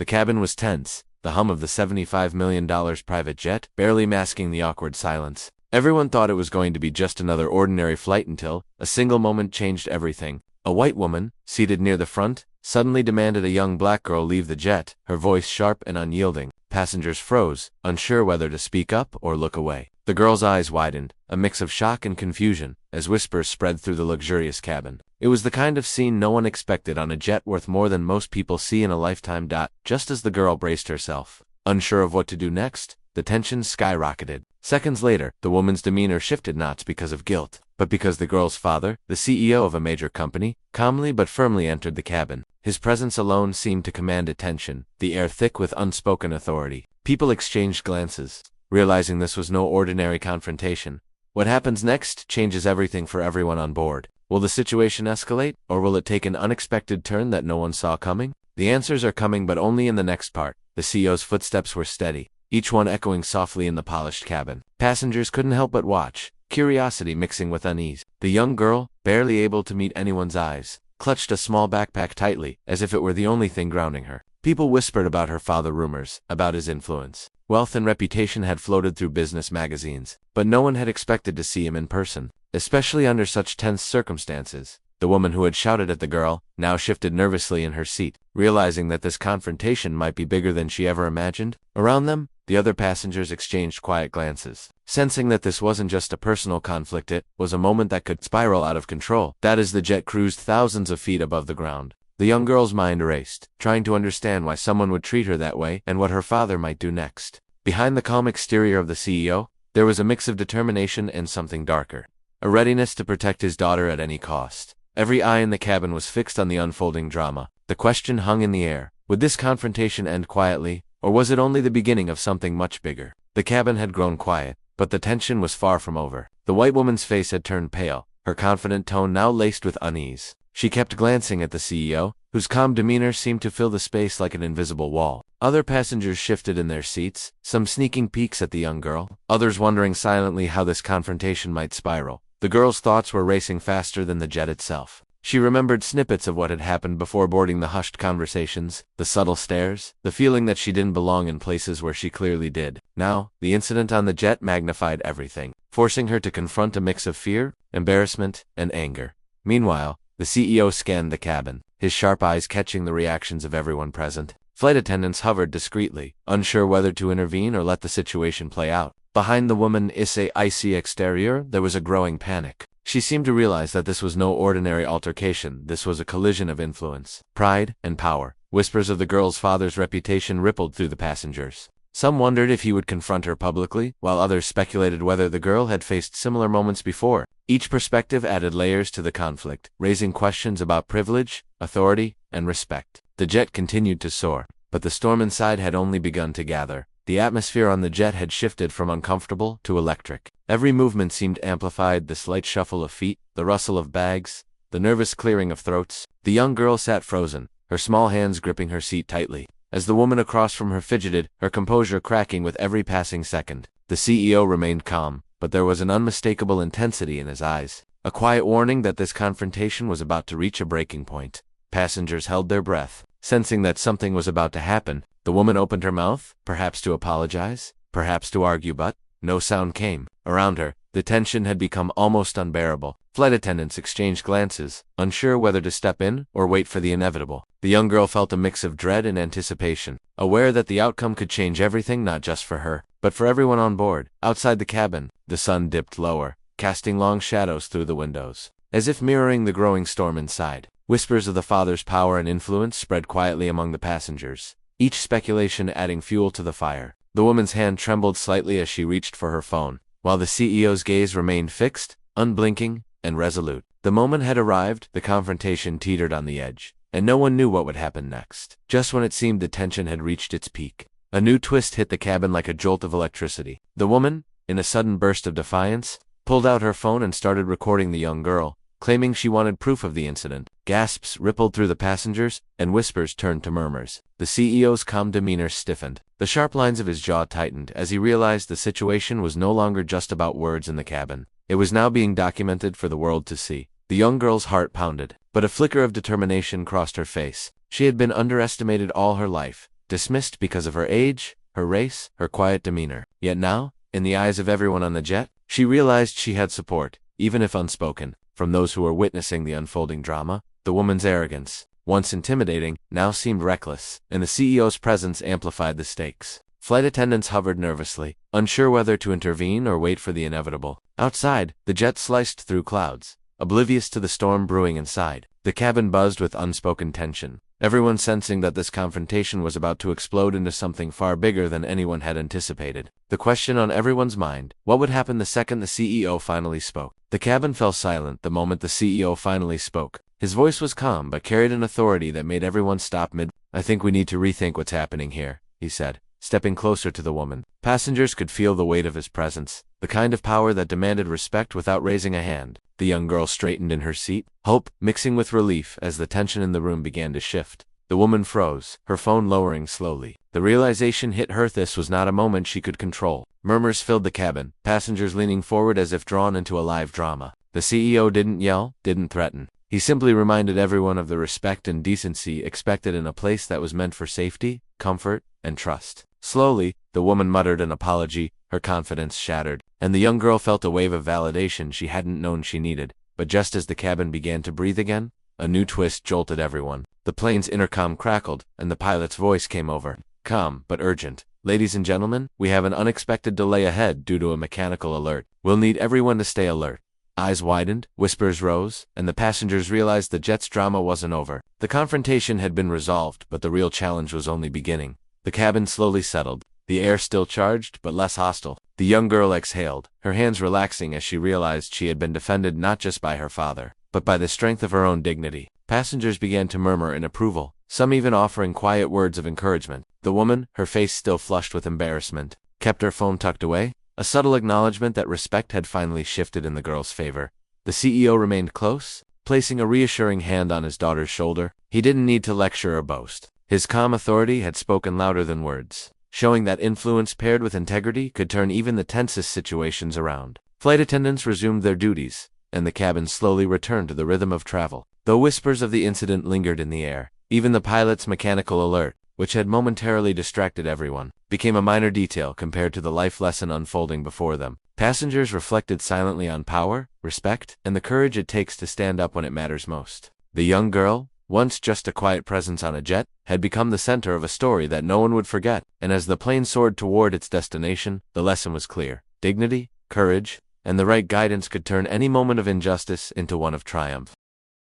The cabin was tense, the hum of the $75 million private jet barely masking the awkward silence. Everyone thought it was going to be just another ordinary flight until a single moment changed everything. A white woman, seated near the front, suddenly demanded a young black girl leave the jet, her voice sharp and unyielding. Passengers froze, unsure whether to speak up or look away. The girl's eyes widened, a mix of shock and confusion, as whispers spread through the luxurious cabin. It was the kind of scene no one expected on a jet worth more than most people see in a lifetime. Just as the girl braced herself, unsure of what to do next, the tension skyrocketed. Seconds later, the woman's demeanor shifted not because of guilt, but because the girl's father, the CEO of a major company, calmly but firmly entered the cabin. His presence alone seemed to command attention, the air thick with unspoken authority. People exchanged glances, realizing this was no ordinary confrontation. What happens next changes everything for everyone on board. Will the situation escalate, or will it take an unexpected turn that no one saw coming? The answers are coming, but only in the next part. The CEO's footsteps were steady, each one echoing softly in the polished cabin. Passengers couldn't help but watch, curiosity mixing with unease. The young girl, barely able to meet anyone's eyes, clutched a small backpack tightly, as if it were the only thing grounding her. People whispered about her father, rumors about his influence. Wealth and reputation had floated through business magazines, but no one had expected to see him in person, especially under such tense circumstances. The woman who had shouted at the girl now shifted nervously in her seat, realizing that this confrontation might be bigger than she ever imagined. Around them, the other passengers exchanged quiet glances, sensing that this wasn't just a personal conflict, it was a moment that could spiral out of control. That as the jet cruised thousands of feet above the ground, the young girl's mind raced, trying to understand why someone would treat her that way and what her father might do next. Behind the calm exterior of the CEO, there was a mix of determination and something darker, a readiness to protect his daughter at any cost. Every eye in the cabin was fixed on the unfolding drama. The question hung in the air: would this confrontation end quietly, or was it only the beginning of something much bigger? The cabin had grown quiet, but the tension was far from over. The white woman's face had turned pale, her confident tone now laced with unease. She kept glancing at the CEO, whose calm demeanor seemed to fill the space like an invisible wall. Other passengers shifted in their seats, some sneaking peeks at the young girl, others wondering silently how this confrontation might spiral. The girl's thoughts were racing faster than the jet itself. She remembered snippets of what had happened before boarding, the hushed conversations, the subtle stares, the feeling that she didn't belong in places where she clearly did. Now, the incident on the jet magnified everything, forcing her to confront a mix of fear, embarrassment, and anger. Meanwhile, the CEO scanned the cabin, his sharp eyes catching the reactions of everyone present. Flight attendants hovered discreetly, unsure whether to intervene or let the situation play out. Behind the woman's icy exterior, there was a growing panic. She seemed to realize that this was no ordinary altercation, this was a collision of influence, pride, and power. Whispers of the girl's father's reputation rippled through the passengers. Some wondered if he would confront her publicly, while others speculated whether the girl had faced similar moments before. Each perspective added layers to the conflict, raising questions about privilege, authority, and respect. The jet continued to soar, but the storm inside had only begun to gather. The atmosphere on the jet had shifted from uncomfortable to electric. Every movement seemed amplified, the slight shuffle of feet, the rustle of bags, the nervous clearing of throats. The young girl sat frozen, her small hands gripping her seat tightly. As the woman across from her fidgeted, her composure cracking with every passing second. The CEO remained calm, but there was an unmistakable intensity in his eyes, a quiet warning that this confrontation was about to reach a breaking point. Passengers held their breath, sensing that something was about to happen. The woman opened her mouth, perhaps to apologize, perhaps to argue, but no sound came. Around her, the tension had become almost unbearable. Flight attendants exchanged glances, unsure whether to step in or wait for the inevitable. The young girl felt a mix of dread and anticipation, aware that the outcome could change everything, not just for her, but for everyone on board. Outside the cabin, the sun dipped lower, casting long shadows through the windows, as if mirroring the growing storm inside. Whispers of the father's power and influence spread quietly among the passengers, each speculation adding fuel to the fire. The woman's hand trembled slightly as she reached for her phone, while the CEO's gaze remained fixed, unblinking, and resolute. The moment had arrived, the confrontation teetered on the edge, and no one knew what would happen next. Just when it seemed the tension had reached its peak, a new twist hit the cabin like a jolt of electricity. The woman, in a sudden burst of defiance, pulled out her phone and started recording the young girl, claiming she wanted proof of the incident. Gasps rippled through the passengers, and whispers turned to murmurs. The CEO's calm demeanor stiffened. The sharp lines of his jaw tightened as he realized the situation was no longer just about words in the cabin. It was now being documented for the world to see. The young girl's heart pounded, but a flicker of determination crossed her face. She had been underestimated all her life, dismissed because of her age, her race, her quiet demeanor. Yet now, in the eyes of everyone on the jet, she realized she had support, even if unspoken, from those who were witnessing the unfolding drama. The woman's arrogance, once intimidating, now seemed reckless, and the CEO's presence amplified the stakes. Flight attendants hovered nervously, unsure whether to intervene or wait for the inevitable. Outside, the jet sliced through clouds, oblivious to the storm brewing inside. The cabin buzzed with unspoken tension, everyone sensing that this confrontation was about to explode into something far bigger than anyone had anticipated. The question on everyone's mind: what would happen the second the CEO finally spoke? The cabin fell silent the moment the CEO finally spoke. His voice was calm but carried an authority that made everyone stop mid. "I think we need to rethink what's happening here," he said, stepping closer to the woman. Passengers could feel the weight of his presence, the kind of power that demanded respect without raising a hand. The young girl straightened in her seat, hope mixing with relief as the tension in the room began to shift. The woman froze, her phone lowering slowly. The realization hit her this was not a moment she could control. Murmurs filled the cabin, passengers leaning forward as if drawn into a live drama. The CEO didn't yell, didn't threaten. He simply reminded everyone of the respect and decency expected in a place that was meant for safety, comfort, and trust. Slowly, the woman muttered an apology, her confidence shattered, and the young girl felt a wave of validation she hadn't known she needed. But just as the cabin began to breathe again, a new twist jolted everyone. The plane's intercom crackled, and the pilot's voice came over, calm but urgent. "Ladies and gentlemen, we have an unexpected delay ahead due to a mechanical alert. We'll need everyone to stay alert." Eyes widened, whispers rose, and the passengers realized the jet's drama wasn't over. The confrontation had been resolved, but the real challenge was only beginning. The cabin slowly settled, the air still charged but less hostile. The young girl exhaled, her hands relaxing as she realized she had been defended not just by her father, but by the strength of her own dignity. Passengers began to murmur in approval, some even offering quiet words of encouragement. The woman, her face still flushed with embarrassment, kept her phone tucked away, a subtle acknowledgement that respect had finally shifted in the girl's favor. The CEO remained close, placing a reassuring hand on his daughter's shoulder. He didn't need to lecture or boast. His calm authority had spoken louder than words, showing that influence paired with integrity could turn even the tensest situations around. Flight attendants resumed their duties, and the cabin slowly returned to the rhythm of travel. Though whispers of the incident lingered in the air, even the pilot's mechanical alert, which had momentarily distracted everyone, became a minor detail compared to the life lesson unfolding before them. Passengers reflected silently on power, respect, and the courage it takes to stand up when it matters most. The young girl, once just a quiet presence on a jet, had become the center of a story that no one would forget, and as the plane soared toward its destination, the lesson was clear. Dignity, courage, and the right guidance could turn any moment of injustice into one of triumph.